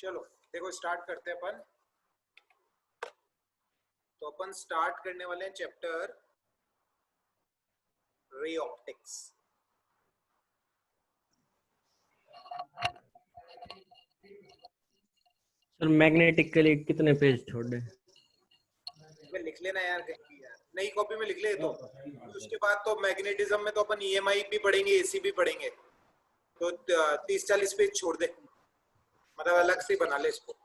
चलो देखो स्टार्ट करते हैं अपन। तो अपन स्टार्ट करने वाले हैं chapter ray optics. Sir magnetic के लिए कितने पेज छोड़ दें? लिख लेना यार, कहीं यार नई कॉपी में लिख ले। तो उसके बाद तो मैग्नेटिज्म में तो अपन ईएमआई भी पढ़ेंगे, एसी भी पढ़ेंगे, तो 30-40 पेज छोड़ दे, मतलब अलग से बना ले इसको,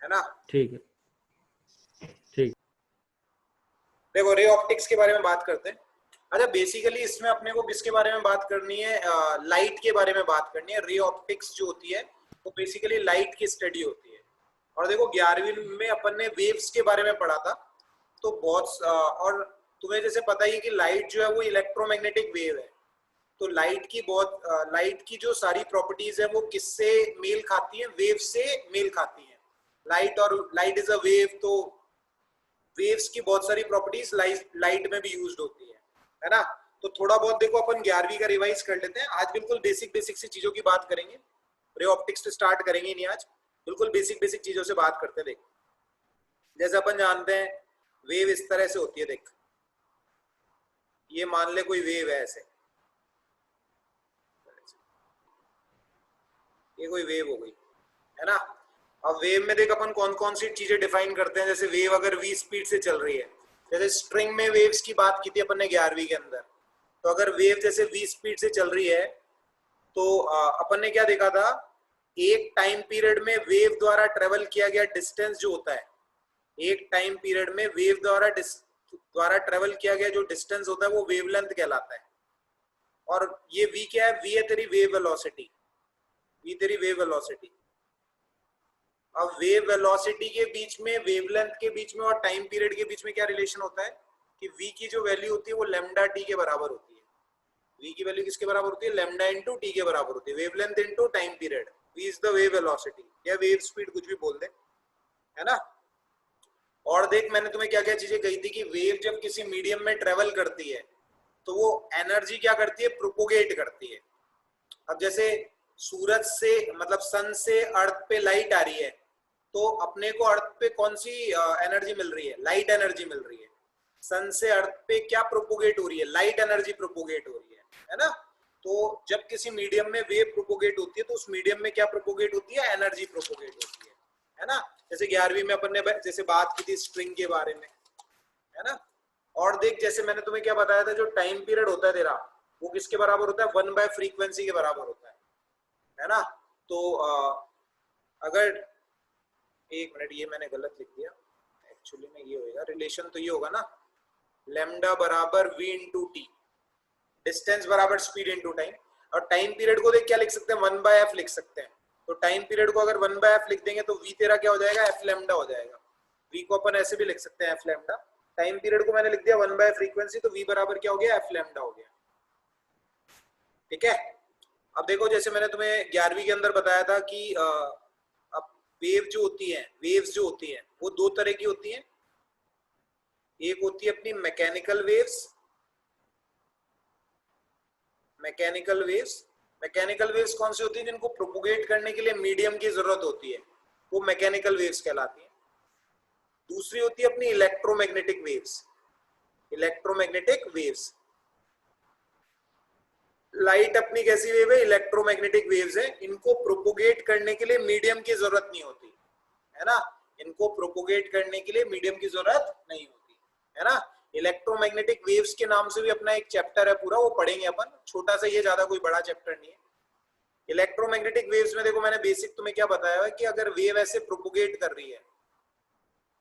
है ना? ठीक है, ठीक। देखो रे ऑप्टिक्स के बारे में बात करते हैं। अच्छा, बेसिकली इसमें अपने को किसके बारे में बात करनी है? लाइट के बारे में बात करनी है। रे ऑप्टिक्स जो होती है वो बेसिकली लाइट की स्टडी होती है। और देखो 11वीं में अपन ने वेव्स के बारे में पढ़ा था, तो बहुत और तुम्हें जैसे पता ही है कि लाइट जो है वो इलेक्ट्रोमैग्नेटिक वेव है। तो लाइट की जो सारी प्रॉपर्टीज है वो किससे मेल खाती है? वेव से मेल खाती है। लाइट इज अ वेव, तो वेव्स की बहुत सारी प्रॉपर्टीज लाइट में भी यूज्ड होती है ना? तो थोड़ा बहुत देखो अपन 11वीं का रिवाइज कर लेते हैं। आज बिल्कुल बेसिक बेसिक सी चीजों की बात करेंगे। रे ऑप्टिक्स तो स्टार्ट करेंगे नहीं आज, बिल्कुल बेसिक बेसिक चीजों से बात करते हैं। देख, जैसे अपन जानते हैं वेव इस तरह से होती है। देख, ये मान ले कोई वेव है ऐसे, ये कोई वेव हो गई, है ना? अब वेव में देख अपन कौन कौन सी चीजें डिफाइन करते हैं। जैसे वेव अगर v स्पीड से चल रही है, जैसे स्ट्रिंग में वेव्स की बात की थी अपन ने 11वीं के अंदर, तो अगर वेव जैसे v स्पीड से चल रही है तो अपन ने क्या देखा था? एक टाइम पीरियड में वेव द्वारा ट्रेवल किया गया डिस्टेंस जो होता है, एक टाइम पीरियड में वेव द्वारा ट्रेवल किया गया जो डिस्टेंस होता है वो वेवलेंथ कहलाता है। और ये v क्या है? v है तेरी वेव वेलोसिटी, v तेरी वेव वेलोसिटी। अब वेव वेलोसिटी के बीच में, वेवलेंथ के बीच में और टाइम पीरियड के बीच में क्या रिलेशन होता है कि v की जो वैल्यू होती है वो लैम्डा t के बराबर होती है। v की वैल्यू किसके बराबर होती है? लैम्डा इनटू t के बराबर होती है। Wavelength into time period, v is the wave velocity या वेव स्पीड, कुछ भी बोल दे, है ना? और देख, मैंने तुम्हें क्या क्या चीजें कही थी कि वेव जब किसी मीडियम में ट्रेवल करती है तो वो एनर्जी क्या करती है? प्रोपोगेट करती है। अब जैसे सूरज से, मतलब सन से अर्थ पे लाइट आ रही है, तो अपने को अर्थ पे कौन सी एनर्जी मिल रही है? लाइट एनर्जी मिल रही है। सन से अर्थ पे क्या प्रोपोगेट हो रही है? लाइट एनर्जी प्रोपोगेट हो रही है ना? तो जब किसी मीडियम में वेव प्रोपोगेट होती है तो उस मीडियम में क्या प्रोपोगेट होती है? एनर्जी प्रोपोगेट होती है ना? जैसे 11वीं में अपन ने जैसे बात की थी स्ट्रिंग के बारे में, है ना? और देख, जैसे मैंने तुम्हें क्या बताया था, जो टाइम पीरियड होता है तेरा वो किसके बराबर होता है? 1/फ्रीक्वेंसी के बराबर होता है ना? तो अगर, एक मिनट, ये मैंने गलत लिख दिया, एक्चुअली में ये होगा रिलेशन, तो ये होगा ना, लैम्डा बराबर v इंटू टी, डिस्टेंस बराबर स्पीड इंटू टाइम। और टाइम पीरियड को देख क्या लिख सकते हैं? 1/f लिख सकते हैं। तो टाइम पीरियड को अगर 1/f लिख देंगे तो v तेरा क्या हो जाएगा? f लैम्डा हो जाएगा। v को अपन ऐसे भी लिख सकते हैं f लैम्डा। टाइम पीरियड को मैंने लिख दिया 1/फ्रीक्वेंसी, तो v बराबर क्या हो गया? f लैम्डा हो गया। ठीक है? अब देखो, जैसे मैंने तुम्हें 11वीं के अंदर बताया था कि अब वेव जो होती है, वेव्स जो होती हैं वो दो तरह की होती हैं। एक होती है अपनी mechanical waves, mechanical waves. Mechanical waves कौन सी होती है? जिनको प्रोपोगेट करने के लिए मीडियम की जरूरत होती है, वो मैकेनिकल वेव्स कहलाती है। दूसरी होती है अपनी electromagnetic waves. Electromagnetic waves, light अपनी कैसी वेव है? इलेक्ट्रोमैग्नेटिक वेव्स है। इनको प्रोपोगेट करने के लिए मीडियम की जरूरत नहीं होती, है ना? इनको प्रोपोगेट करने के लिए मीडियम की जरूरत नहीं होती, है ना? इलेक्ट्रोमैग्नेटिक वेव्स के नाम से भी अपना एक चैप्टर है पूरा, वो पढ़ेंगे अपन, छोटा सा, ये ज्यादा कोई बड़ा चैप्टर नहीं है। इलेक्ट्रोमैग्नेटिक वेव्स में देखो, मैंने बेसिक तुम्हें क्या बताया है कि अगर वेव ऐसे प्रोपोगेट कर रही है,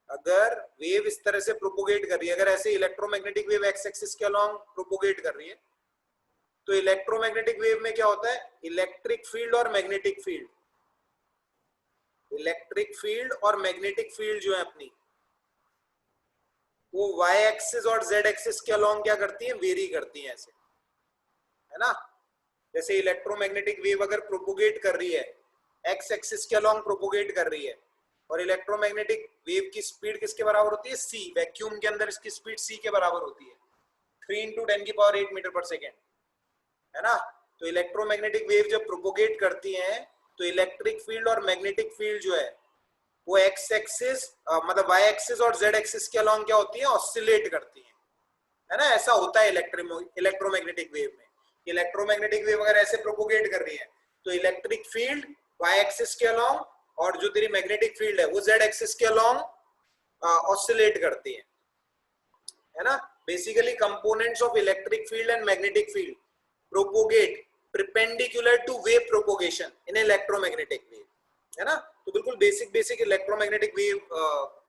अगर वेव इस तरह से प्रोपोगेट कर रही है, अगर ऐसे इलेक्ट्रोमैग्नेटिक वेव एक्स एक्सिस के अलोंग प्रोपोगेट कर रही है, तो इलेक्ट्रोमैग्नेटिक वेव में क्या होता है? इलेक्ट्रिक फील्ड और मैग्नेटिक फील्ड, इलेक्ट्रिक फील्ड और मैग्नेटिक फील्ड जो है अपनी, वो वाई एक्सिस और जेड एक्सिस के अलोंग क्या करती है? वेरी करती है ऐसे, है ना? जैसे इलेक्ट्रोमैग्नेटिक वेव अगर प्रोपोगेट कर रही है, एक्स एक्सिस के अलोंग प्रोपोगेट कर रही है, और इलेक्ट्रोमैग्नेटिक वेव की स्पीड किसके बराबर होती है? c। वैक्यूम के अंदर इसकी स्पीड c के बराबर होती है, 3 × 10⁸ मीटर पर सेकेंड, है ना? तो इलेक्ट्रोमैग्नेटिक वेव जब प्रोपोगेट करती हैं तो इलेक्ट्रिक फील्ड और मैग्नेटिक फील्ड जो है वो एक्स एक्सिस मतलब वाई एक्सिस और जेड एक्सिस के अलॉन्ग क्या होती है, ऑसिलेट करती है ना। ऐसा होता है इलेक्ट्रोमैग्नेटिक वेव में। इलेक्ट्रोमैग्नेटिक वेव अगर ऐसे प्रोपोगेट कर रही है तो इलेक्ट्रिक फील्ड वाई एक्सिस के अलॉन्ग और जो तेरी मैग्नेटिक फील्ड है वो जेड एक्सिस के अलॉन्ग ऑसिलेट करती है ना। Basically components of electric field and magnetic field propagate perpendicular to wave propagation in electromagnetic wave, है ना। तो बिल्कुल बेसिक इलेक्ट्रोमैग्नेटिक वेव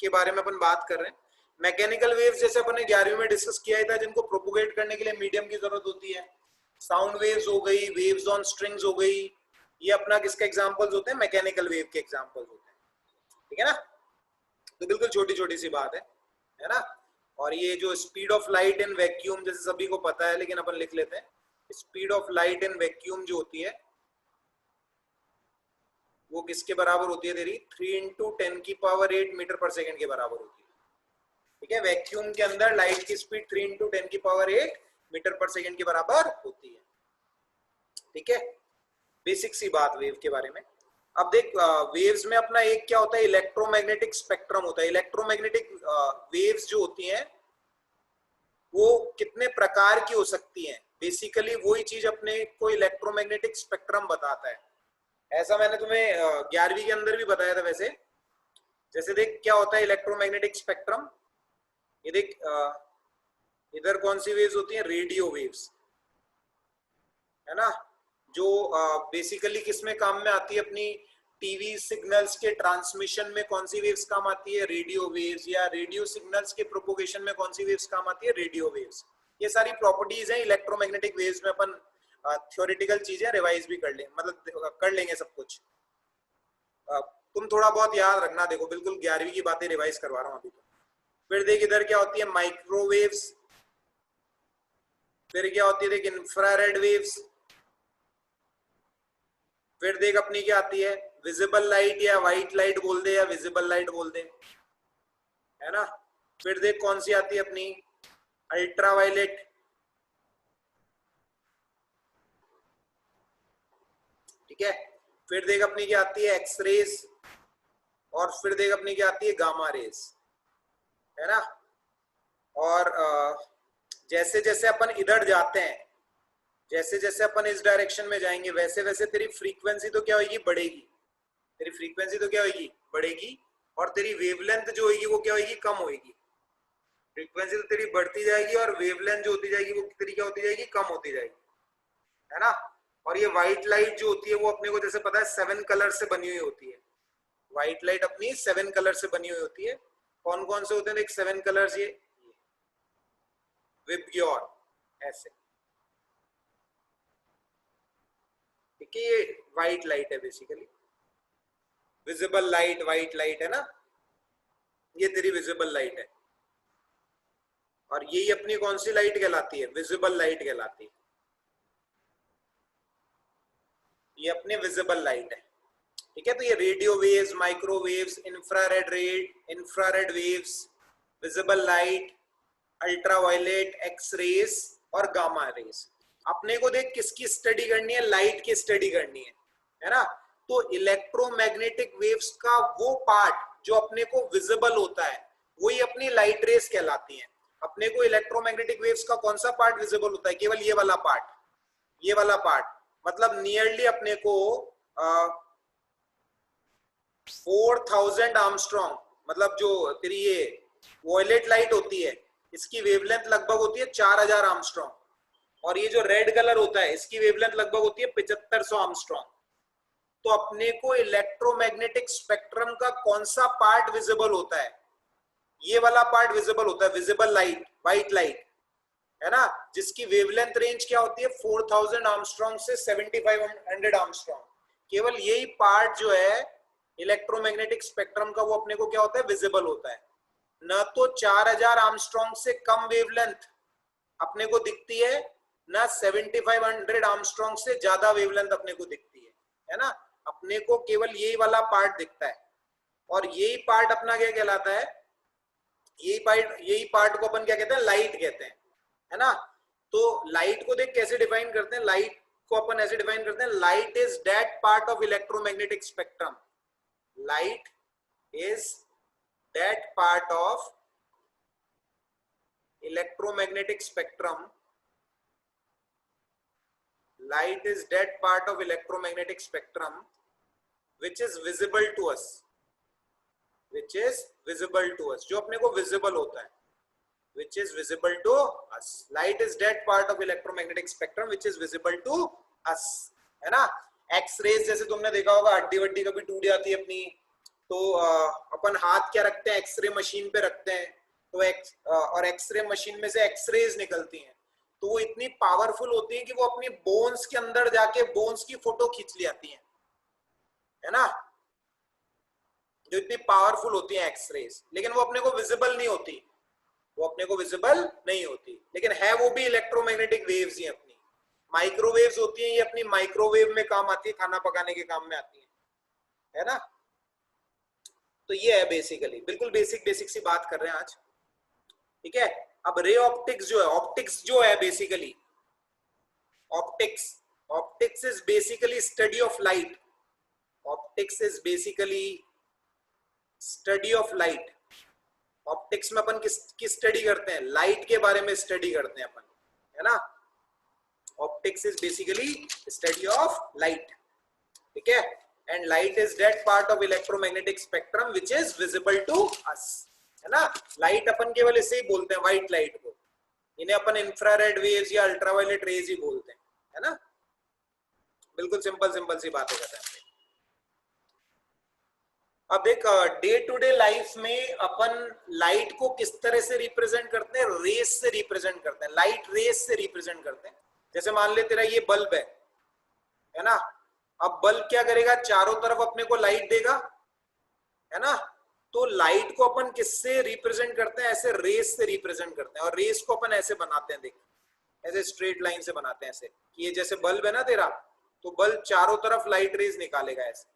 के बारे में अपन बात कर रहे हैं। मैकेनिकल वेव्स जैसे अपन ने 11वीं में डिस्कस किया था, जिनको प्रोपोगेट करने के लिए मीडियम की जरूरत होती है। साउंड वेव्स हो गई, वेव्स ऑन स्ट्रिंग्स हो गई, ये अपना किसके एग्जांपल्स होते हैं, मैकेनिकल वेव के एग्जांपल्स होते हैं, ठीक है ना। तो बिल्कुल छोटी छोटी सी बात है ना। और ये जो speed of light in vacuum, जैसे सभी को पता है लेकिन अपन लिख लेते हैं, speed of light in vacuum जो होती है वो किसके बराबर होती है तेरी, 3 × 10⁸ मीटर पर सेकंड के बराबर होती है, ठीक है। वैक्यूम के अंदर लाइट की स्पीड 3 × 10⁸ मीटर पर सेकंड के बराबर होती है, ठीक है। बेसिक सी बात वेव के बारे में। अब देख वेव्स में अपना एक क्या होता है, इलेक्ट्रोमैग्नेटिक स्पेक्ट्रम होता है। इलेक्ट्रोमैग्नेटिक वेव्स जो होती हैं वो कितने प्रकार की हो सकती हैं, बेसिकली वही चीज अपने को इलेक्ट्रोमैग्नेटिक स्पेक्ट्रम बताता है। ऐसा मैंने तुम्हें 11वीं के अंदर भी बताया था वैसे। जैसे देख क्या होता है इलेक्ट्रोमैग्नेटिक स्पेक्ट्रम, ये देख इधर कौन सी वेव्स होती हैं, रेडियो वेव्स, है ना, जो बेसिकली किस में काम में आती है, अपनी टीवी सिग्नल्स के ट्रांसमिशन में कौन सी वेव्स काम आती है, रेडियो वेव्स, या रेडियो सिग्नल्स के प्रोपोगेशन में कौन सी वेव्स काम आती है, रेडियो वेव्स। ये सारी प्रॉपर्टीज हैं इलेक्ट्रोमैग्नेटिक वेव्स में। अपन थ्योरेटिकल चीजें रिवाइज भी कर लेंगे, मतलब कर लेंगे सब कुछ। तुम थोड़ा बहुत याद रखना, देखो बिल्कुल 11वीं की बातें रिवाइज करवा रहा हूँ अभी तो। फिर देख इधर क्या होती है, माइक्रोवेव्स। फिर क्या होती है देख, इंफ्रारेड वेव्स। फिर देख अपनी क्या आती है, विजिबल लाइट, या व्हाइट लाइट बोल दे या विजिबल लाइट बोल दे, है ना। फिर देख कौन सी आती है अपनी, अल्ट्रावायलेट, ठीक है। फिर देख अपनी क्या आती है, एक्सरेज, और फिर देख अपनी क्या आती है, गामा रेज, है ना। और जैसे जैसे अपन इधर जाते हैं, जैसे जैसे अपन इस डायरेक्शन में जाएंगे, वैसे वैसे तेरी फ्रीक्वेंसी तो क्या होगी, बढ़ेगी। तेरी फ्रीक्वेंसी तो क्या होगी, बढ़ेगी, और तेरी वेवलेंथ जो होगी वो क्या होगी, कम होगी। फ्रीक्वेंसी तो तेरी बढ़ती जाएगी और वेवलेंथ जो होती जाएगी वो तेरी क्या होती जाएगी, कम होती जाएगी, है ना। और ये व्हाइट लाइट जो होती है वो अपने को जैसे पता है 7 कलर से बनी हुई होती है। व्हाइट लाइट अपनी 7 कलर से बनी हुई होती है। कौन कौन से होते हैं देख 7 कलर्स, ये विबग्योर, ऐसे, ठीक है। ये व्हाइट लाइट है basically, visible light white light है ना, ये तेरी विजिबल लाइट है। और यही अपनी कौन सी लाइट कहलाती है, विजिबल लाइट कहलाती है। ये अपने विजिबल लाइट है, ठीक है। तो ये radio waves, microwaves, infrared waves, visible light, ultraviolet, X rays और गामा रेज। अपने को देख किसकी स्टडी करनी है, लाइट की स्टडी करनी है ना। तो इलेक्ट्रोमैग्नेटिक वेव्स का वो पार्ट जो अपने को विजिबल होता है वही अपनी लाइट रेज कहलाती है। अपने को इलेक्ट्रोमैग्नेटिक वेव्स का कौन सा पार्ट विजिबल होता है, केवल ये वाला पार्ट, ये वाला पार्ट, मतलब नियरली अपने को 4000 आर्मस्ट्रॉन्ग, मतलब जो तेरी ये वॉयलेट लाइट होती है इसकी वेवलेंथ लगभग होती है 4000 आर्मस्ट्रॉन्ग, और ये जो रेड कलर होता है इसकी वेवलेंथ लगभग होती है 7500 आर्मस्ट्रॉन्ग। तो अपने को इलेक्ट्रोमैग्नेटिक स्पेक्ट्रम का कौन सा पार्ट विजिबल होता है, ये वाला पार्ट विजिबल होता है, विजिबल लाइट, व्हाइट लाइट, है ना, जिसकी वेवलेंथ रेंज क्या होती है 4000 आर्मस्ट्रॉन्ग से 7500 आर्मस्ट्रॉन्ग। केवल यही पार्ट जो है इलेक्ट्रोमैग्नेटिक स्पेक्ट्रम का वो अपने को क्या होता है, विजिबल होता है। न तो 4000 आर्मस्ट्रॉन्ग से कम वेवलेंथ अपने को दिखती है, ना 7500 आर्मस्ट्रॉन्ग से ज्यादा वेवलेंथ अपने को दिखती है ना। अपने को केवल यही वाला पार्ट दिखता है, और यही पार्ट अपना क्या कहलाता है, यही पार्ट को अपन क्या कहते हैं, लाइट कहते हैं, है ना। तो लाइट को देख कैसे डिफाइन करते हैं, लाइट को अपन ऐसे डिफाइन करते हैं, light is that part of electromagnetic spectrum, light is that part of electromagnetic spectrum, light is that part of electromagnetic spectrum which is visible to us, which is visible to us, जो अपने को visible होता है, which is visible to us, light is that part of electromagnetic spectrum which is visible to us, है ना। X raise जैसे तुमने देखा होगा, हड्डी वड्डी कभी टूट जाती है अपनी, तो अपन हाथ क्या रखते हैं, एक्सरे मशीन पे रखते हैं, तो और एक्सरे मशीन में से एक्सरेज निकलती हैं, तो वो इतनी पावरफुल होती हैं कि वो अपनी बोन्स के अंदर जाके बोन्स की फोटो खींच ले आती हैं, है ना, जो इतनी पावरफुल होती है एक्सरेज, लेकिन वो अपने को विजिबल नहीं होती, वो अपने को विजिबल नहीं होती, लेकिन है वो भी इलेक्ट्रोमैग्नेटिक वेव्स ही अपनी, माइक्रोवेव्स होती हैं, ये अपनी माइक्रोवेव में काम आती है, खाना पकाने के काम में आती है ना। तो ये है बेसिकली, बिल्कुल बेसिक सी बात कर रहे हैं आज, ठीक है। अब रे ऑप्टिक्स जो है, ऑप्टिक्स जो है basically, optics is basically study of light, optics is basically study of light. Optics में अपन किस स्टडी करते हैं, लाइट के बारे में स्टडी करते हैं अपन, है ना। Optics is basically study of light, ठीक है। And light is that part of electromagnetic spectrum which is visible to us, है ना। लाइट अपन केवल इसे ही बोलते हैं, व्हाइट लाइट को, इन्हें अपन इंफ्रारेड वेव्स या अल्ट्रावायलेट रेज ही बोलते हैं, है ना। बिल्कुल सिंपल सी बातें करते हैं। अब देख, डे टू डे लाइफ में अपन लाइट को किस तरह से रिप्रेजेंट करते हैं, रेस से रिप्रेजेंट करते हैं, लाइट रेस से रिप्रेजेंट करते हैं। जैसे मान ले तेरा ये बल्ब है ना, अब बल्ब क्या करेगा, चारों तरफ अपने को लाइट देगा, है ना। तो लाइट को अपन किससे रिप्रेजेंट करते हैं, ऐसे रेस से रिप्रेजेंट करते हैं, और रेस को अपन ऐसे बनाते हैं, देख ऐसे स्ट्रेट लाइन से बनाते हैं, ऐसे कि ये जैसे बल्ब है ना तेरा, तो बल्ब चारों तरफ लाइट रेस निकालेगा ऐसे,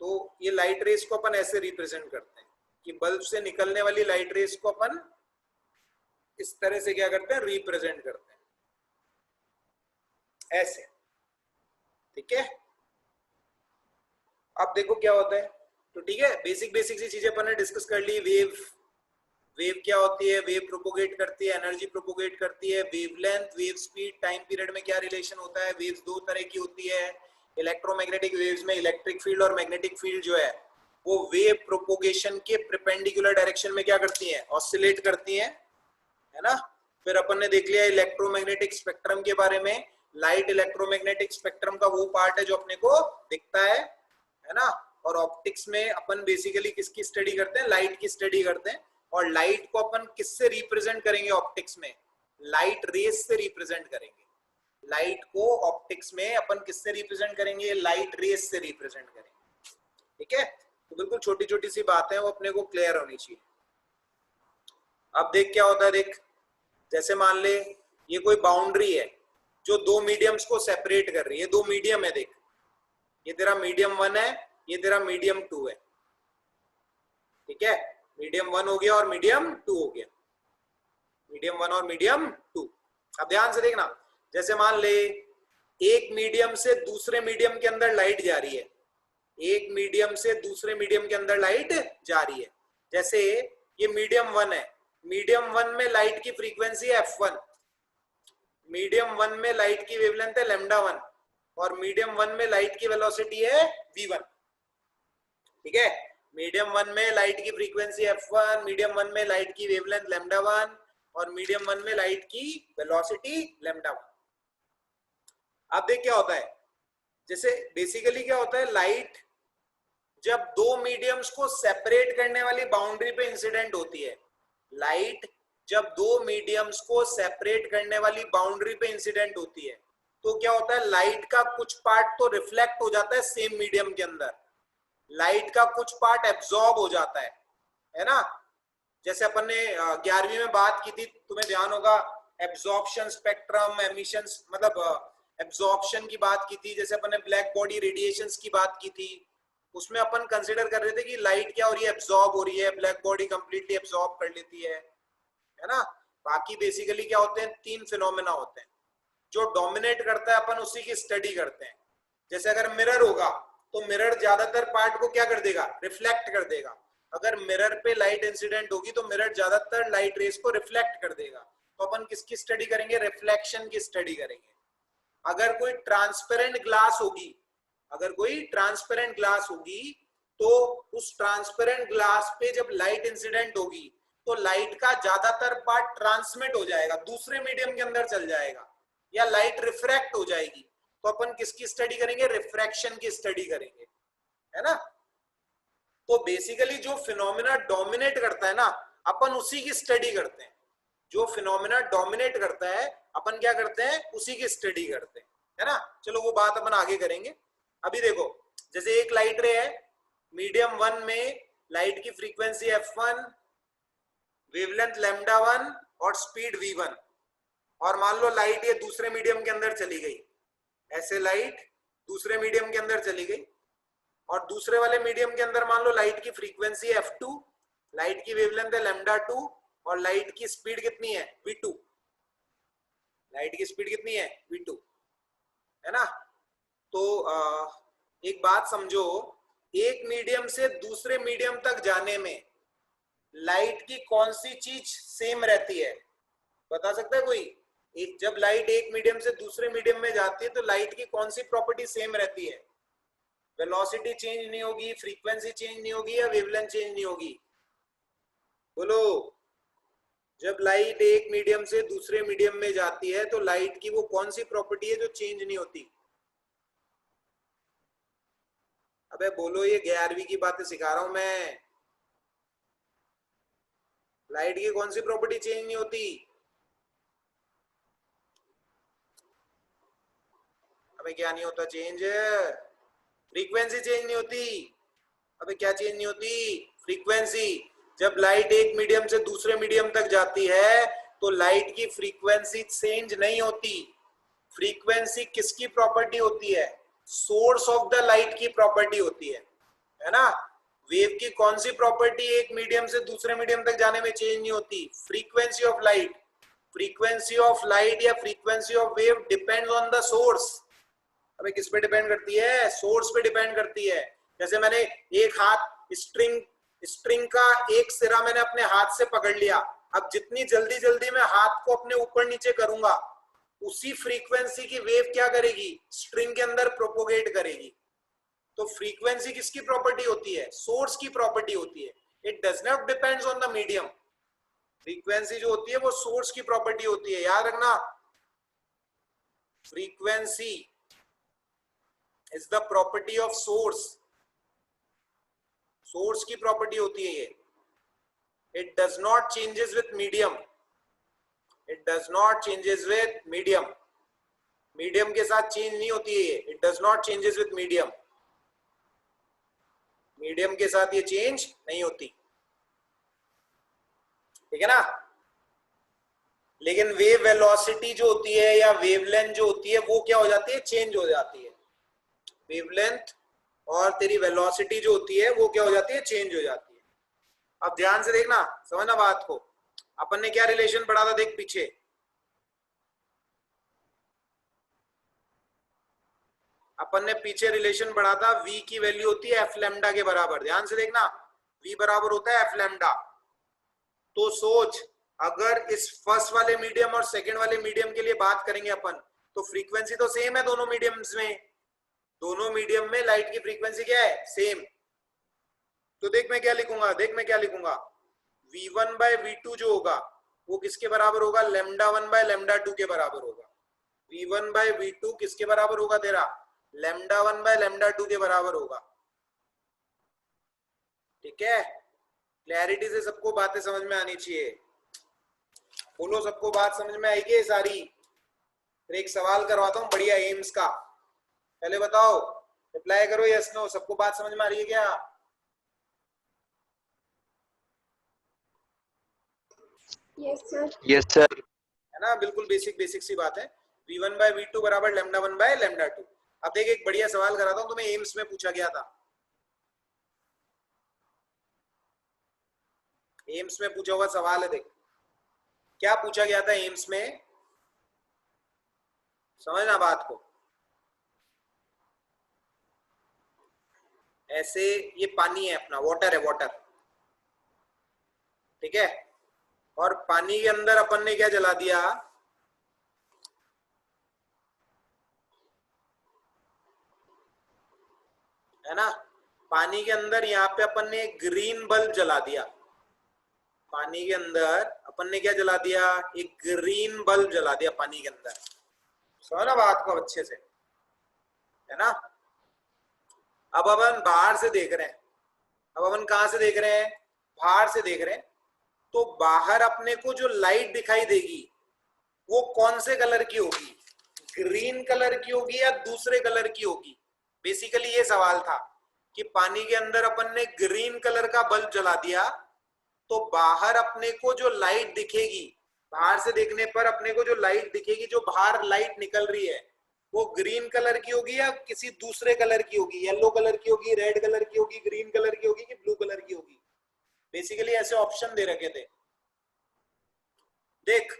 तो ये लाइट रेस को अपन ऐसे रिप्रेजेंट करते हैं कि बल्ब से निकलने वाली लाइट रेस को अपन इस तरह से क्या करते हैं, रिप्रेजेंट करते हैं ऐसे, ठीक है। अब देखो क्या होता है, तो ठीक है, बेसिक सी चीजें अपन ने डिस्कस कर ली। वेव क्या होती है, वेव प्रोपोगेट करती है, एनर्जी प्रोपोगेट करती है, wavelength, wave speed, time period में क्या रिलेशन होता है। वेव्स दो तरह की होती है, इलेक्ट्रोमैग्नेटिक वेव्स में इलेक्ट्रिक फील्ड और मैग्नेटिक फील्ड जो है वो वेव प्रोपोगेशन के परपेंडिकुलर डायरेक्शन में क्या करती हैं, ऑसिलेट करती हैं, है ना। फिर अपन ने देख लिया इलेक्ट्रोमैग्नेटिक स्पेक्ट्रम के बारे में, लाइट इलेक्ट्रोमैग्नेटिक स्पेक्ट्रम का वो पार्ट है जो अपने को दिखता है ना। और ऑप्टिक्स में अपन बेसिकली किसकी स्टडी करते हैं, लाइट की स्टडी करते हैं, और लाइट को अपन किससे रिप्रेजेंट करेंगे ऑप्टिक्स में, लाइट रेस से रिप्रेजेंट करेंगे। लाइट को ऑप्टिक्स में अपन किससे रिप्रेजेंट करेंगे, लाइट रेस से रिप्रेजेंट करेंगे, ठीक है। तो बिल्कुल छोटी छोटी सी बातें हैं, वो अपने को क्लियर होनी चाहिए। अब देख क्या होता है, देख जैसे मान ले ये कोई बाउंड्री है जो दो मीडियम्स को सेपरेट कर रही है, दो मीडियम है, देख ये तेरा मीडियम 1 है, ये तेरा मीडियम 2 है, ठीक है। मीडियम 1 हो गया और मीडियम 2 हो गया, मीडियम 1 और मीडियम 2। अब ध्यान से देखना, जैसे मान ले एक मीडियम से दूसरे मीडियम के अंदर लाइट जा रही है, एक मीडियम से दूसरे मीडियम के अंदर लाइट जा रही है। जैसे ये मीडियम 1 है, मीडियम 1 में लाइट की फ्रीक्वेंसी है f1, मीडियम 1 में लाइट की वेवलेंथ है λ1, और मीडियम 1 में लाइट की वेलोसिटी है v1, ठीक है। मीडियम 1 में लाइट की फ्रीक्वेंसी f1, मीडियम 1 में लाइट की वेवलेंथ λ1, और मीडियम 1 में लाइट की वेलोसिटी λ1। अब देख क्या होता है, जैसे बेसिकली क्या होता है, लाइट जब दो मीडियम्स को सेपरेट करने वाली बाउंड्री पे इंसिडेंट होती है, लाइट जब दो मीडियम्स को सेपरेट करने वाली बाउंड्री पे इंसिडेंट होती है, तो क्या होता है, लाइट का कुछ पार्ट तो रिफ्लेक्ट हो जाता है सेम मीडियम के अंदर, लाइट का कुछ पार्ट एब्जॉर्ब हो जाता है ना। जैसे अपन ने 11वीं में बात की थी, तुम्हें ध्यान होगा, एब्जॉर्प्शन स्पेक्ट्रम, एमिशंस, मतलब एब्जॉर्प्शन की बात की थी, जैसे अपन ने ब्लैक बॉडी रेडिएशंस की बात की थी, उसमें अपन कंसीडर कर रहे थे कि लाइट क्या हो रही है, एब्जॉर्ब हो रही है, ब्लैक बॉडी कंप्लीटली एब्जॉर्ब कर लेती है ना। बाकी बेसिकली क्या होते हैं, तीन फिनोमेना होते हैं, जो डोमिनेट करता है अपन उसी की स्टडी करते हैं। जैसे अगर मिरर होगा तो मिरर ज्यादातर पार्ट को क्या कर देगा, रिफ्लेक्ट कर देगा। अगर मिरर पे लाइट इंसिडेंट होगी तो मिरर ज्यादातर लाइट रेस को रिफ्लेक्ट कर देगा। तो अपन किसकी स्टडी करेंगे, रिफ्लेक्शन की स्टडी करेंगे। अगर कोई ट्रांसपेरेंट ग्लास होगी, अगर कोई ट्रांसपेरेंट ग्लास होगी तो उस ट्रांसपेरेंट ग्लास पे जब लाइट इंसिडेंट होगी तो लाइट का ज्यादातर पार्ट ट्रांसमिट हो जाएगा, दूसरे मीडियम के अंदर चल जाएगा, या लाइट रिफ्रैक्ट हो जाएगी। तो अपन किसकी स्टडी करेंगे, रिफ्रैक्शन की स्टडी करेंगे, है ना। तो बेसिकली जो फिनोमिना डोमिनेट करता है ना, अपन उसी की स्टडी करते हैं। जो फिनोमिना डोमिनेट करता है अपन क्या करते हैं, उसी की स्टडी करते हैं, है ना। चलो वो बात अपन आगे करेंगे। अभी देखो, जैसे एक लाइट रे है, मीडियम 1 में लाइट की फ्रीक्वेंसी f1, वेवलेंथ λ1 और स्पीड v1, और मान लो लाइट ये दूसरे मीडियम के अंदर चली गई, ऐसे लाइट दूसरे मीडियम के अंदर चली गई, और दूसरे वाले मीडियम के अंदर मान लो लाइट की फ्रीक्वेंसी f2, लाइट की वेवलेंथ है λ2 और लाइट की स्पीड कितनी है, v2। लाइट की स्पीड कितनी है, v2, है ना। तो एक बात समझो, एक मीडियम से दूसरे मीडियम तक जाने में लाइट की कौन सी चीज सेम रहती है, बता सकता है कोई। जब लाइट एक मीडियम से दूसरे मीडियम में जाती है तो लाइट की कौन सी प्रॉपर्टी सेम रहती है, वेलोसिटी चेंज नहीं होगी, फ्रीक्वेंसी चेंज नहीं होगी, या वेवलेंथ चेंज नहीं होगी, बोलो। जब लाइट एक मीडियम से दूसरे मीडियम में जाती है तो लाइट की वो कौन सी प्रॉपर्टी है जो चेंज नहीं होती। अबे बोलो, ये 11वीं की बातें सिखा रहा हूं मैं। लाइट की कौन सी प्रॉपर्टी चेंज नहीं होती। अबे क्या नहीं होता चेंज, फ्रीक्वेंसी चेंज नहीं होती। अबे क्या चेंज नहीं होती, फ्रीक्वेंसी। जब लाइट एक मीडियम से दूसरे मीडियम तक जाती है तो लाइट की फ्रीक्वेंसी चेंज नहीं होती। फ्रीक्वेंसी किसकी प्रॉपर्टी होती है, सोर्स ऑफ द लाइट की प्रॉपर्टी होती है ना। वेव की कौन सी प्रॉपर्टी एक मीडियम से दूसरे मीडियम तक जाने में चेंज नहीं होती, frequency of light. Frequency of light या frequency of wave depends on the source. अबे किस पे डिपेंड करती है, सोर्स पे डिपेंड करती है। जैसे मैंने एक हाथ स्ट्रिंग का एक सिरा मैंने अपने हाथ से पकड़ लिया, अब जितनी जल्दी जल्दी मैं हाथ को अपने ऊपर नीचे करूंगा उसी फ्रीक्वेंसी की वेव क्या करेगी, स्ट्रिंग के अंदर प्रोपोगेट करेगी। तो फ्रीक्वेंसी किसकी प्रॉपर्टी होती है, सोर्स की प्रॉपर्टी होती है। It does not depends on the medium. Frequency जो होती है वो सोर्स की प्रॉपर्टी होती है, याद रखना। Frequency is the property of source, source की प्रॉपर्टी होती है ये। It does not changes with medium, it does not changes with medium. Medium के साथ चेंज नहीं होती है ये, it does not changes with medium. Medium के साथ ये चेंज नहीं होती, ठीक है ना। लेकिन वेव वेलोसिटी जो होती है या वेवलेंथ जो होती है वो क्या हो जाती है, चेंज हो जाती है। वेवलेंथ और तेरी वेलोसिटी जो होती है वो क्या हो जाती है, चेंज हो जाती है। अब ध्यान से देखना, समझना बात को। अपन ने क्या रिलेशन पढ़ा था, देख पीछे। अपन ने पीछे रिलेशन पढ़ा था, v की वैल्यू होती है एफ लैम्डा के बराबर। ध्यान से देखना, v बराबर होता है एफ लैम्डा। तो सोच, अगर इस फर्स्ट वाले मीडियम और सेकंड वाले मीडियम के लिए बात करेंगे अपन, तो फ्रीक्वेंसी तो सेम है दोनों मीडियम्स में। दोनों मीडियम में लाइट की फ्रीक्वेंसी क्या है, सेम। तो देख मैं क्या लिखूंगा, देख मैं क्या लिखूंगा, v1 बाय v2 जो होगा वो किसके बराबर होगा, λ1 बाय λ2 के बराबर होगा। v1 बाय v2 किसके बराबर होगा तेरा, λ1 बाय λ2 के बराबर होगा। ठीक है, क्लैरिटी से सबको बातें समझ में आनी चाहिए। बोलो सबको बात समझ में आएगी सारी। फिर एक सवाल करवाता हूँ बढ़िया एम्स का, पहले बताओ, रिप्लाई करो यस नो। सबको बात समझ में आ रही है क्या? Yes sir. Yes sir. है ना, बिल्कुल बेसिक बेसिक सी बात है। v1 बाय v2 बराबर λ1 बाय λ2। अब देख एक बढ़िया सवाल कराता हूँ तुम्हें, एम्स में पूछा गया था। एम्स में पूछा हुआ सवाल है, देख क्या पूछा गया था एम्स में। समझना बात को। ऐसे ये पानी है अपना, वाटर है, वाटर, ठीक है। और पानी के अंदर अपन ने क्या जला दिया, है ना। पानी के अंदर यहाँ पे अपन ने ग्रीन बल्ब जला दिया। पानी के अंदर अपन ने क्या जला दिया, एक ग्रीन बल्ब जला दिया पानी के अंदर। समझना बात को अच्छे से, है ना। अब अपन बाहर से देख रहे हैं, अब अपन कहां से देख रहे हैं, बाहर से देख रहे हैं। तो बाहर अपने को जो लाइट दिखाई देगी वो कौन से कलर की होगी, ग्रीन कलर की होगी या दूसरे कलर की होगी। बेसिकली ये सवाल था कि पानी के अंदर अपन ने ग्रीन कलर का बल्ब जला दिया, तो बाहर अपने को जो लाइट दिखेगी, बाहर से देखने पर अपने को जो लाइट दिखेगी, जो बाहर लाइट निकल रही है, वो ग्रीन कलर की होगी या किसी दूसरे कलर की होगी, येलो कलर की होगी, रेड कलर की होगी, ग्रीन कलर की होगी कि ब्लू कलर की होगी। बेसिकली ऐसे ऑप्शन दे रखे थे। देख,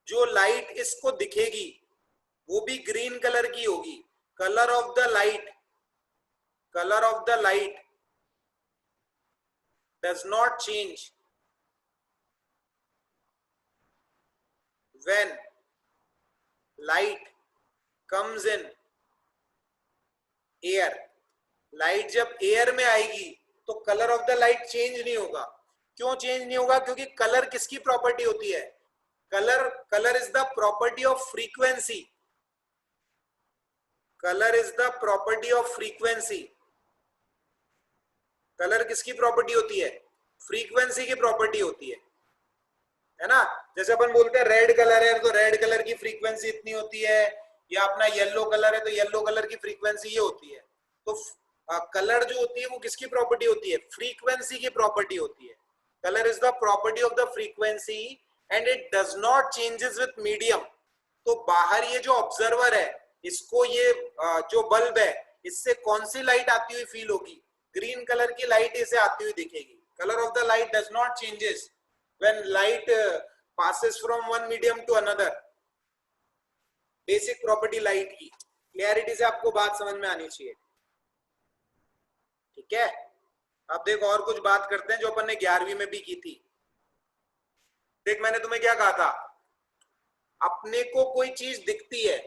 जो लाइट इसको दिखेगी वो भी ग्रीन कलर की होगी। Colour of the light, colour of the light does not change when light comes in air. Light जब एयर में आएगी तो colour of the light change नहीं होगा। क्यों चेंज नहीं होगा, क्योंकि कलर किसकी प्रॉपर्टी होती है, colour is the property of frequency, colour is the property of frequency. Colour किसकी प्रॉपर्टी होती है, फ्रीक्वेंसी की प्रॉपर्टी होती है ना। जैसे अपन बोलते हैं रेड कलर है तो रेड कलर की फ्रीक्वेंसी इतनी होती है, या अपना येलो कलर है तो येलो कलर की फ्रीक्वेंसी ये होती है। तो कलर जो होती है वो किसकी प्रॉपर्टी होती है, फ्रीक्वेंसी की प्रॉपर्टी होती है। Colour is the property of the frequency and it does not changes with medium. तो बाहर ये जो ऑब्जर्वर है, इसको ये जो बल्ब है, इससे कौन सी लाइट आती हुई फील होगी, ग्रीन कलर की लाइट इसे आती हुई दिखेगी। Colour of the light does not changes when light passes from one medium to another। Basic property light की क्लियरिटी से आपको बात समझ में आनी चाहिए, ठीक है। अब देखो और कुछ बात करते हैं जो अपन ने 11वीं में भी की थी। देख, मैंने तुम्हें क्या कहा था, अपने को कोई चीज दिखती है।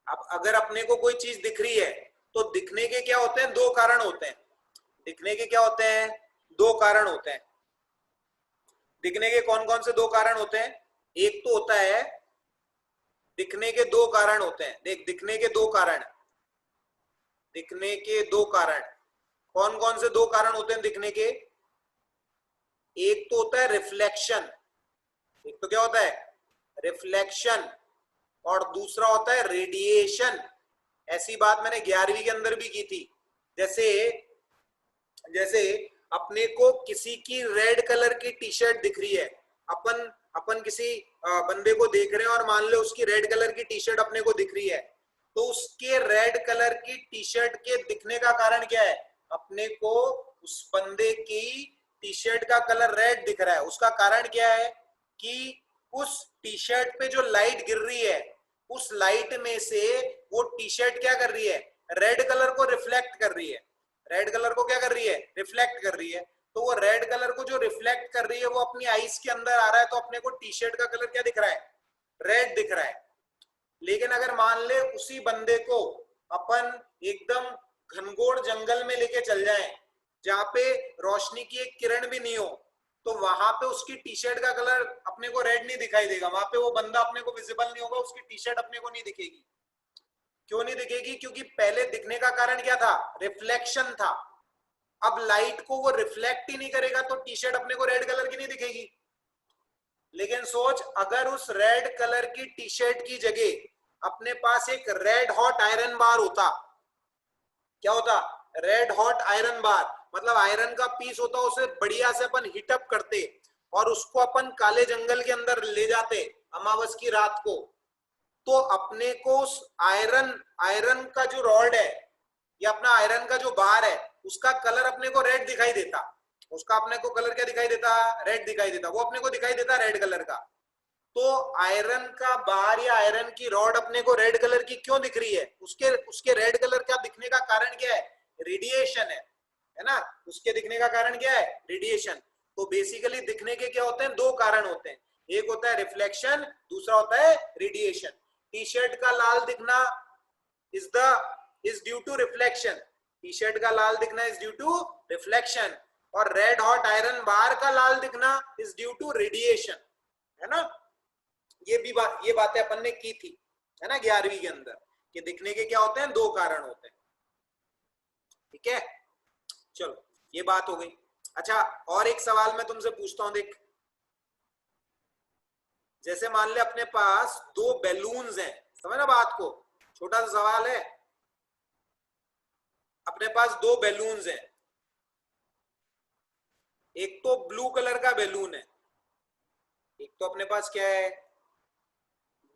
अब अगर अपने को कोई चीज दिख रही है तो दिखने के क्या होते हैं, दो कारण होते हैं। दिखने के क्या होते हैं, दो कारण होते हैं। दिखने के कौन कौन से दो कारण होते हैं, एक तो होता है, दिखने के दो कारण होते हैं। देख, दिखने के दो कारण, दिखने के दो कारण कौन कौन से दो कारण होते हैं दिखने के। एक तो होता है रिफ्लेक्शन, एक तो क्या होता है, रिफ्लेक्शन, और दूसरा होता है रेडिएशन। ऐसी बात मैंने 11वीं के अंदर भी की थी। जैसे जैसे अपने को किसी की रेड कलर की टी शर्ट दिख रही है, अपन किसी बंदे को देख रहे हैं और मान लो उसकी रेड कलर की टी शर्ट अपने को दिख रही है, तो उसके रेड कलर की टी शर्ट के दिखने का कारण क्या है, अपने को उस बंदे की टी शर्ट का कलर रेड दिख रहा है। उसका कारण क्या है कि उस टी शर्ट पे जो लाइट गिर रही है, उस लाइट में से वो टी शर्ट क्या कर रही है, रेड कलर को रिफ्लेक्ट कर रही है। रेड कलर को क्या कर रही है, रिफ्लेक्ट कर रही है। तो वो रेड कलर को जो रिफ्लेक्ट कर रही है वो अपनी आईज के अंदर आ रहा है, तो अपने को टी शर्ट का कलर क्या दिख रहा है, रेड दिख रहा है। लेकिन अगर मान ले उसी बंदे को अपन एकदम घनघोर जंगल में लेके चल जाएं, जहां पे रोशनी की एक किरण भी नहीं हो, तो वहां पे उसकी टी शर्ट का कलर अपने को रेड नहीं दिखाई देगा। वहां पे वो बंदा अपने को विजिबल नहीं होगा, उसकी टी शर्ट अपने को नहीं दिखेगी। क्यों नहीं दिखेगी, क्योंकि पहले दिखने का कारण क्या था, रिफ्लेक्शन था। अब लाइट को वो रिफ्लेक्ट ही नहीं करेगा तो टी शर्ट अपने को रेड कलर की नहीं दिखेगी। लेकिन सोच, अगर उस रेड कलर की टी शर्ट की जगह अपने पास एक रेड हॉट आयरन बार होता, क्या होता, रेड हॉट आयरन बार, मतलब आयरन का पीस होता, उसे बढ़िया से अपन हीटअप करते और उसको अपन काले जंगल के अंदर ले जाते अमावस की रात को, तो अपने को उस आयरन का जो रॉड है या अपना आयरन का जो बार है, उसका कलर अपने को रेड दिखाई देता। उसका अपने को कलर क्या दिखाई देता, रेड दिखाई देता। वो अपने को दिखाई देता रेड कलर का। तो आयरन का बार या आयरन की रॉड अपने को रेड कलर की क्यों दिख रही है? उसके रेड कलर का दिखने का कारण क्या है? रेडिएशन है ना? उसके दिखने का कारण क्या है? रेडिएशन। तो बेसिकली दिखने के क्या होते हैं? दो कारण होते हैं, एक होता है रिफ्लेक्शन, दूसरा होता है रेडिएशन। टी शर्ट का लाल दिखना is due to reflection, T shirt का लाल दिखना इज ड्यू टू रिफ्लेक्शन, और रेड हॉट आयरन बार का लाल दिखना इज ड्यू टू रेडिएशन, है ना? ये बातें अपन ने की थी, है ना, 11वीं के अंदर, कि दिखने के क्या होते हैं? दो कारण होते हैं। ठीक है, चलो ये बात हो गई। अच्छा, और एक सवाल मैं तुमसे पूछता हूं, देख, जैसे मान ले अपने पास दो बैलून्स हैं, समझ ना बात को, छोटा सा सवाल है, अपने पास दो बैलून्स हैं, एक तो ब्लू कलर का बैलून है, एक तो अपने पास क्या है?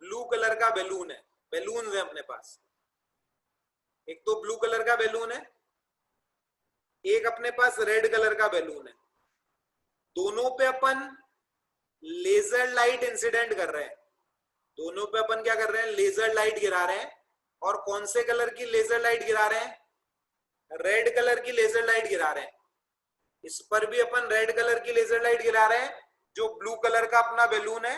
ब्लू कलर का बैलून है, बैलून्स है अपने पास, एक तो ब्लू कलर का बैलून है, एक अपने पास रेड कलर का बैलून है। दोनों पे अपन लेजर लाइट इंसिडेंट कर रहे हैं, दोनों पे अपन क्या कर रहे हैं? लेजर लाइट गिरा रहे हैं। और कौन से कलर की लेजर लाइट गिरा रहे हैं? रेड कलर की लेजर लाइट गिरा रहे हैं। इस पर भी अपन रेड कलर की लेजर लाइट गिरा रहे हैं, जो ब्लू कलर का अपना बैलून है,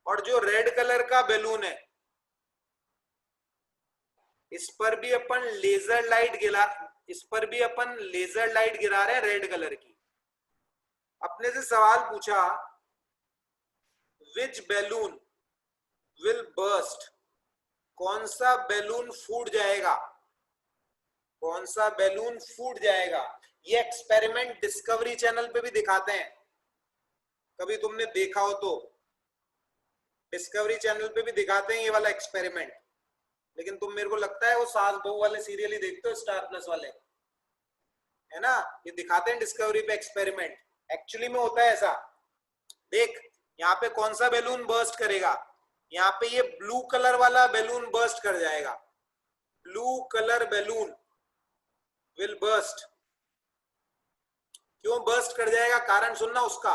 और जो रेड कलर का बैलून है इस पर भी अपन लेजर लाइट गिरा रहे हैं रेड कलर की। अपने से सवाल पूछा, विच बैलून विल बर्स्ट, कौन सा बैलून फूट जाएगा, कौन सा बैलून फूट जाएगा? ये एक्सपेरिमेंट डिस्कवरी चैनल पे भी दिखाते हैं, कभी तुमने देखा हो तो डिस्कवरी चैनल पे भी दिखाते हैं ये वाला एक्सपेरिमेंट। लेकिन तुम, मेरे को लगता है वो सास बहू वाले सीरियल ही देखते हो, स्टार प्लस वाले, है ना? ये दिखाते हैं डिस्कवरी पे एक्सपेरिमेंट, एक्चुअली में होता है ऐसा। देख, यहाँ पे कौन सा बैलून बर्स्ट करेगा? यहाँ पे ये ब्लू कलर वाला बैलून बर्स्ट कर जाएगा, blue colour balloon will burst. क्यों बर्स्ट कर जाएगा? कारण सुनना उसका।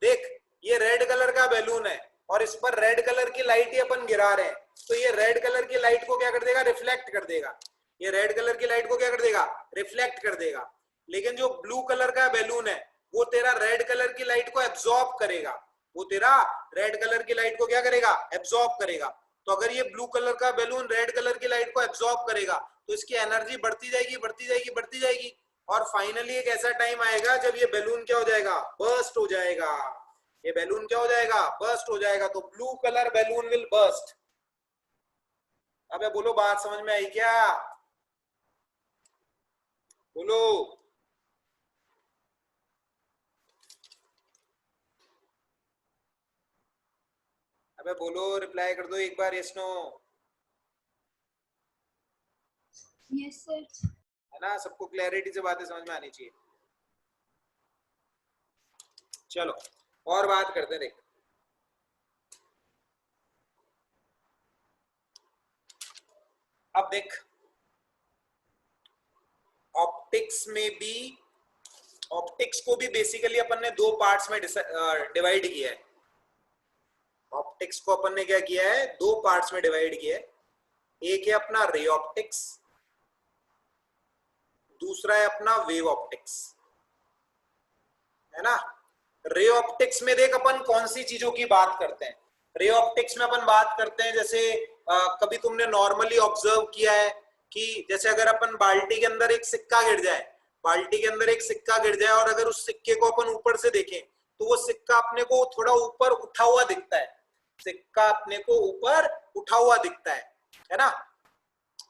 देख, ये रेड कलर का बैलून है और इस पर रेड कलर की लाइट ही अपन गिरा रहे हैं, तो ये रेड कलर की लाइट को क्या कर देगा? रिफ्लेक्ट कर देगा। ये रेड कलर की लाइट को क्या कर देगा? रिफ्लेक्ट कर देगा। लेकिन जो ब्लू कलर का बैलून है वो तेरा रेड कलर की लाइट को एब्जॉर्ब करेगा, वो तेरा रेड कलर की लाइट को क्या करेगा? एब्जॉर्ब करेगा। तो अगर ये ब्लू कलर का बैलून रेड कलर की लाइट को एब्जॉर्ब करेगा तो इसकी एनर्जी बढ़ती जाएगी, बढ़ती जाएगी, बढ़ती जाएगी, और फाइनली एक ऐसा टाइम आएगा जब ये बैलून क्या हो जाएगा? बर्स्ट हो जाएगा। ये बैलून क्या हो जाएगा? बर्स्ट हो जाएगा। तो blue colour balloon will burst. अबे बोलो, बात समझ में आई क्या? बोलो। अबे बोलो, रिप्लाई कर दो एक बार, यस नो। Yes sir. है ना? सबको क्लैरिटी से बातें समझ में आनी चाहिए। चलो और बात करते हैं। देख, अब देख, ऑप्टिक्स में भी, ऑप्टिक्स को भी बेसिकली अपन ने दो पार्ट्स में डिवाइड किया है। ऑप्टिक्स को अपन ने क्या किया है? दो पार्ट्स में डिवाइड किया है। एक है अपना रे ऑप्टिक्स, दूसरा है अपना वेव ऑप्टिक्स, है ना? रे ऑप्टिक्स में देख अपन कौन सी चीजों की बात करते हैं? रे ऑप्टिक्स में अपन बात करते हैं, जैसे कभी तुमने नॉर्मली ऑब्जर्व किया है कि जैसे अगर अपन बाल्टी के अंदर एक सिक्का गिर जाए, बाल्टी के अंदर एक सिक्का गिर जाए और अगर उस सिक्के को अपन ऊपर से देखें तो वो सिक्का अपने को थोड़ा ऊपर उठा हुआ दिखता है, सिक्का अपने को ऊपर उठा हुआ दिखता है ना?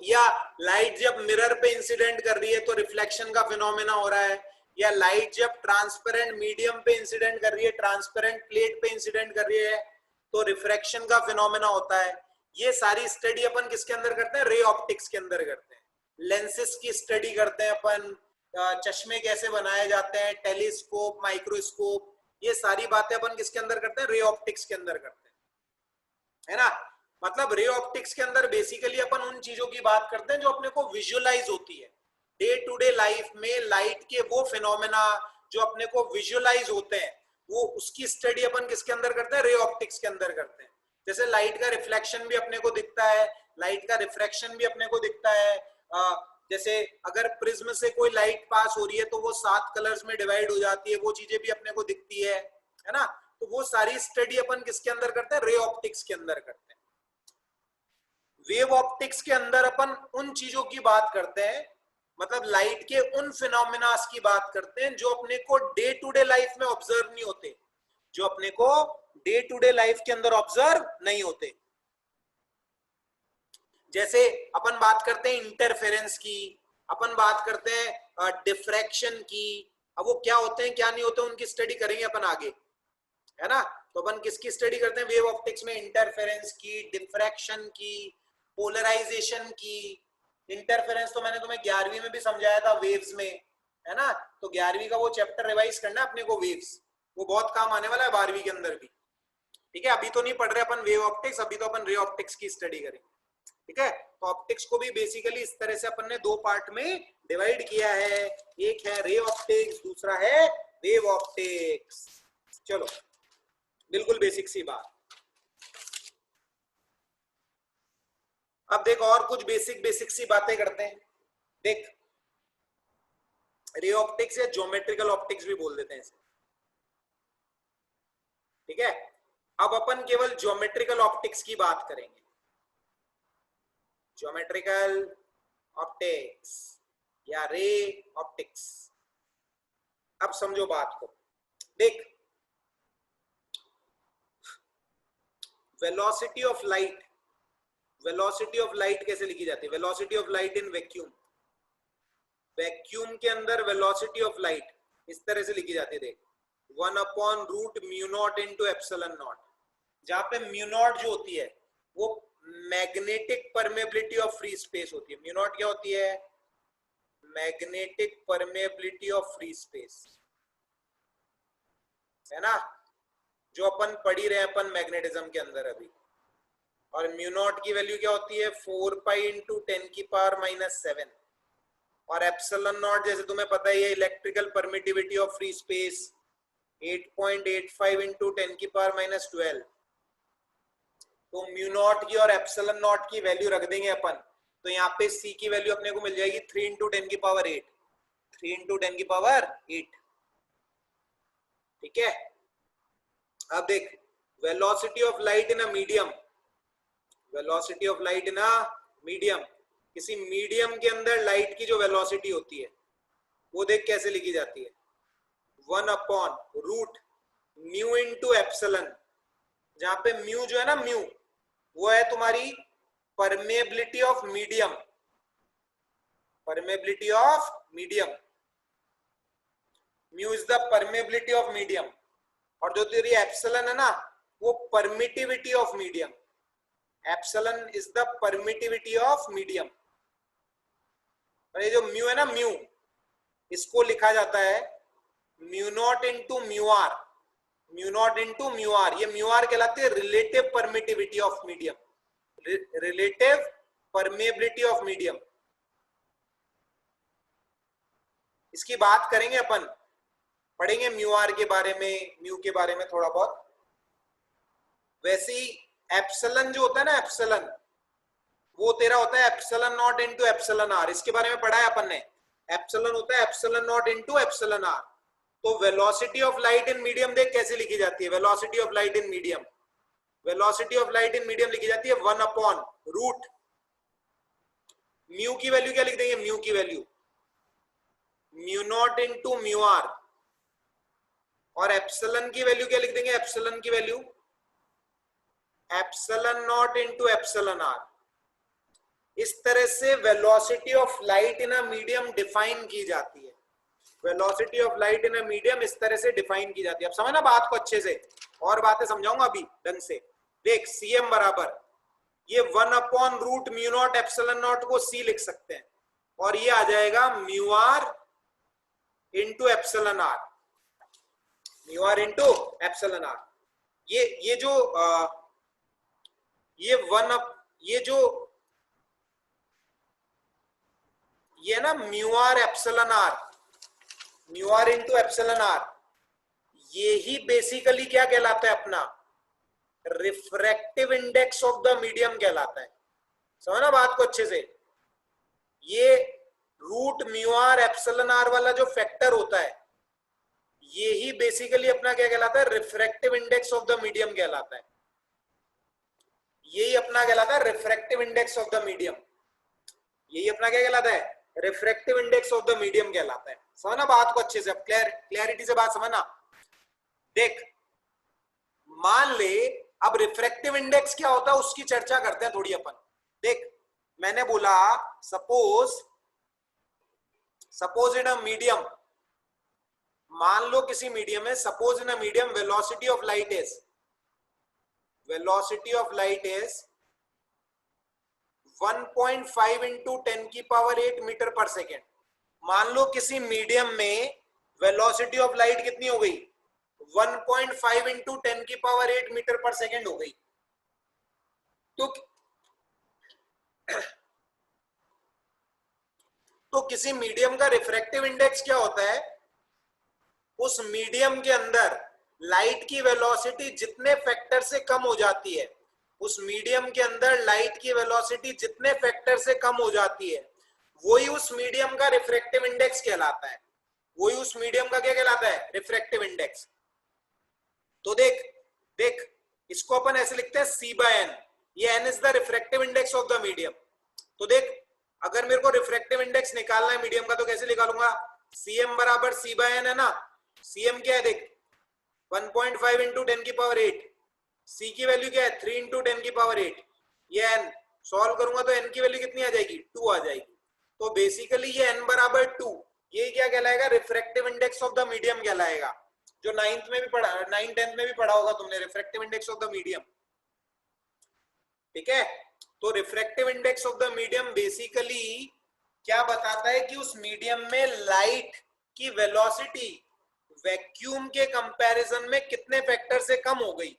या लाइट जब मिरर पे इंसिडेंट कर रही है तो रिफ्लेक्शन का फिनोमेना हो रहा है, या लाइट जब ट्रांसपेरेंट मीडियम पे इंसिडेंट कर रही है, ट्रांसपेरेंट प्लेट पे इंसिडेंट कर रही है तो रिफ्रैक्शन का फिनोमेना होता है। ये सारी स्टडी अपन किसके अंदर करते हैं? रे ऑप्टिक्स के अंदर करते हैं। लेंसेस की स्टडी करते हैं अपन, चश्मे कैसे बनाए जाते हैं, टेलीस्कोप, माइक्रोस्कोप, ये सारी बातें अपन किसके अंदर करते हैं? रे ऑप्टिक्स के अंदर करते हैं, है ना? मतलब रे ऑप्टिक्स के अंदर बेसिकली अपन उन चीजों की बात करते हैं जो अपने को विजुअलाइज होती है डे टू डे लाइफ में। लाइट के वो फिनोमेना जो अपने को विजुअलाइज होते हैं वो उसकी स्टडी अपन किसके अंदर करते हैं, रे ऑप्टिक्स के अंदर करते हैं। जैसे लाइट का रिफ्लेक्शन भी अपने को दिखता है, लाइट का रिफ्रैक्शन भी अपने को दिखता है। जैसे अगर प्रिज्म से कोई लाइट पास हो रही है तो वो 7 कलर्स में डिवाइड हो जाती है, वो चीजें भी अपने को दिखती है ना। तो वो सारी स्टडी अपन किसके अंदर करते हैं, रे ऑप्टिक्स के अंदर करते हैं। वेव ऑप्टिक्स के अंदर अपन उन चीजों की बात करते हैं, मतलब लाइट के उन फिनोमिनास की बात करते हैं जो अपने को डे टू डे लाइफ में ऑब्जर्व नहीं होते, जो अपने को डे टू डे लाइफ के अंदर ऑब्जर्व नहीं होते। जैसे अपन बात करते हैं इंटरफेरेंस की, अपन बात करते हैं डिफ्रैक्शन की। अब वो क्या होते हैं क्या नहीं होते उनकी स्टडी करेंगे अपन आगे, है ना। तो अपन किसकी स्टडी करते हैं वेव ऑप्टिक्स में, इंटरफेरेंस की, डिफ्रैक्शन की, पोलराइजेशन की। इंटरफेरेंस तो मैंने तुम्हें 11वीं में भी समझाया था वेव्स में, है ना। तो 11वीं का वो चैप्टर रिवाइज करना अपने को, वेव्स, वो बहुत काम आने वाला है 12वीं के अंदर भी। ठीक है, अभी तो नहीं पढ़ रहे अपन वेव ऑप्टिक्स, अभी तो अपन रे ऑप्टिक्स की स्टडी करेंगे। ठीक है, तो ऑप्टिक्स को भी बेसिकली इस तरह से अपन ने 2 पार्ट में डिवाइड किया है, एक है रे ऑप्टिक्स, दूसरा है वेव ऑप्टिक्स। चलो, बिल्कुल बेसिक सी बात। अब देख और कुछ बेसिक सी बातें करते हैं। देख, रे ऑप्टिक्स या ज्योमेट्रिकल ऑप्टिक्स भी बोल देते हैं इसे। ठीक है, अब अपन केवल ज्योमेट्रिकल ऑप्टिक्स की बात करेंगे, ज्योमेट्रिकल ऑप्टिक्स या रे ऑप्टिक्स। अब समझो बात को। देख, velocity of light, velocity of light कैसे लिखी जाती है, velocity of light in vacuum, vacuum के अंदर वेलोसिटी ऑफ लाइट इस तरह से लिखी जाती है। देख, 1/रूट mu naught into epsilon naught, जहां पे म्यू नॉट जो होती है वो magnetic permeability of free space होती है। म्यू नॉट क्या होती है, magnetic permeability of free space, है ना, जो अपन पढ़ ही रहे हैं अपन मैग्नेटिज्म के अंदर अभी। और म्यू नॉट की वैल्यू क्या होती है, 4 पाई इंटू 10⁻⁻⁷। और एप्सिलॉन नॉट जैसे तुम्हें पता ही है, electrical permittivity of free space 8.85 into 10⁻12। तो म्यू नॉट की और एप्सिलॉन नॉट की वैल्यू रख देंगे अपन, तो यहाँ पे सी की वैल्यू अपने को मिल जाएगी 3 इंटू 10⁸, 3 इंटू 10⁸। ठीक है, अब देख, velocity of light in a medium, velocity of light in a medium, किसी मीडियम के अंदर लाइट की जो वेलोसिटी होती है वो देख कैसे लिखी जाती है, 1/रूट म्यू इंटू एप्सिलॉन, जहां पे म्यू जो है ना, म्यू वो है तुम्हारी permeability of medium, permeability of medium, mu is the permeability of medium. और जो तेरी एप्सिलॉन है ना, वो permittivity of medium, epsilon is the permittivity of medium. और ये जो म्यू है ना, म्यू, इसको लिखा जाता है mu naught into mu r, mu naught into mu r. ये म्यू आर कहलाती है relative permittivity of medium, relative permeability of medium. इसकी बात करेंगे अपन, पढ़ेंगे म्यू आर के बारे में, म्यू के बारे में थोड़ा बहुत। वैसे ही एप्सिलॉन जो होता है ना, एप्सिलॉन वो तेरा होता है epsilon naught into epsilon r, इसके बारे में पढ़ा है अपन ने। एप्सिलॉन होता है epsilon naught into epsilon R. तो velocity of light in medium देख कैसे लिखी जाती है, velocity of light in medium, velocity of light in medium लिखी जाती है 1/रूट म्यू की वैल्यू क्या लिख देंगे, म्यू की value mu naught into mu r, और एप्सिलॉन की वैल्यू क्या लिख देंगे, एप्सिलॉन की value epsilon naught into epsilon r. इस तरह से velocity of light in a medium define की जाती है, velocity of light in a medium इस तरह से डिफाइन की जाती है। अब समझना बात को अच्छे से, और बातें समझाऊंगा अभी ढंग से। देख, सीएम बराबर ये 1/रूट म्यू नॉट एप्सिलॉन नॉट को सी लिख सकते हैं, और ये आ जाएगा mu R into epsilon are, mu R into epsilon are. ये जो ये ना mu R epsilon R, mu R into epsilon are, यही बेसिकली क्या कहलाता है अपना refractive index of the medium कहलाता है। समझना बात को अच्छे से। ये root mu R epsilon R वाला जो फैक्टर होता है यही बेसिकली अपना क्या कहलाता है refractive index of the medium कहलाता है। यही अपना कहलाता है refractive index of the medium. यही अपना क्या कहलाता है refractive index of the medium कहलाता है। समझना बात को अच्छे से, अब क्लैरिटी से बात समझना। देख मान ले अब रिफ्रैक्टिव इंडेक्स क्या होता है उसकी चर्चा करते हैं थोड़ी अपन। देख मैंने बोला सपोज इन अ मीडियम, मान लो किसी मीडियम है, suppose in a medium velocity of light is 1.5 into 10 की पावर 8 मीटर पर सेकेंड। मान लो किसी मीडियम में वेलोसिटी ऑफ लाइट कितनी हो गई 1.5 इंटू 10 की पावर 8 मीटर पर सेकेंड हो गई। तो किसी मीडियम का रिफ्रैक्टिव इंडेक्स क्या होता है, उस मीडियम के अंदर लाइट की वेलोसिटी जितने फैक्टर से कम हो जाती है, उस मीडियम के अंदर लाइट की वेलोसिटी जितने फैक्टर से कम हो जाती है वही उस मीडियम का रिफ्रैक्टिव इंडेक्स कहलाता है। वही उस मीडियम का क्या कहलाता है रिफ्रैक्टिव इंडेक्स। तो देख इसको अपन ऐसे लिखते हैं C by n, ये n is the refractive index of the medium. तो देख अगर मेरे को रिफ्रैक्टिव इंडेक्स निकालना है मीडियम का तो कैसे निकालूंगा, Cm बराबर C by n है ना। Cm क्या है देख 1.5 इंटू 10 की पावर 8, C की वैल्यू क्या है 3 इंटू 10 की पावर 8, ये n सॉल्व करूंगा तो n की वैल्यू कितनी आ जाएगी 2 आ जाएगी। तो बेसिकली ये n बराबर 2, ये क्या कहलाएगा refractive index of the medium कहलाएगा, जो 9th में भी पढ़ा 9th 10th में भी पढ़ा होगा तुमने, refractive index of the medium. ठीक है, तो refractive index of the medium basically क्या बताता है कि उस मीडियम में लाइट की वेलोसिटी वैक्यूम के कंपैरिजन में कितने फैक्टर से कम हो गई,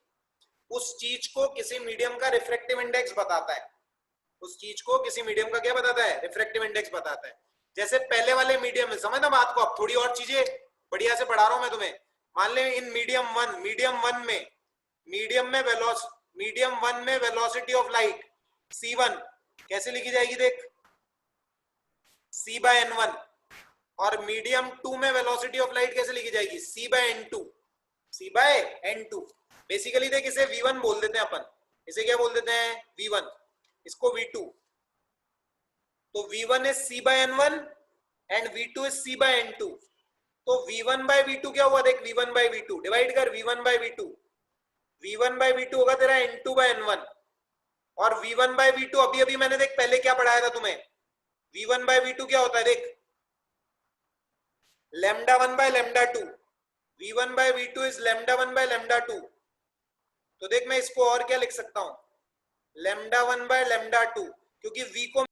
उस चीज को किसी मीडियम का रिफ्रैक्टिव इंडेक्स बताता है। उस चीज को किसी मीडियम का क्या बताता है रिफ्रैक्टिव इंडेक्स बताता है। जैसे पहले वाले मीडियम में समझना बात को, अब थोड़ी और चीजें बढ़िया से पढ़ा रहा हूं मैं तुम्हें। मान ले इन मीडियम वन में वेलोसिटी ऑफ लाइट C1 कैसे लिखी जाएगी देख C by N1, और मीडियम 2 में वेलोसिटी ऑफ लाइट कैसे लिखी जाएगी C by N2। बेसिकली देख इसे V1 बोल देते हैं अपन, इसे क्या बोल देते हैं V1, इसको V2। तो V1 is C by N1 and V2 is C by N2। तो V1 by V2 क्या हुआ देख, V1 by V2 डिवाइड कर V1 by V2, V1 by V2 होगा तेरा N2 by N1, और V1 by V2 अभी अभी मैंने देख पहले क्या पढ़ाया था तुम्हें, V1 by V2 क्या होता है देख lambda 1 by lambda 2, V1 by V2 is lambda 1 by lambda 2। तो देख मैं इसको और क्या लिख सकता हूं लैम्डा 1 by लैम्डा 2, क्योंकि V को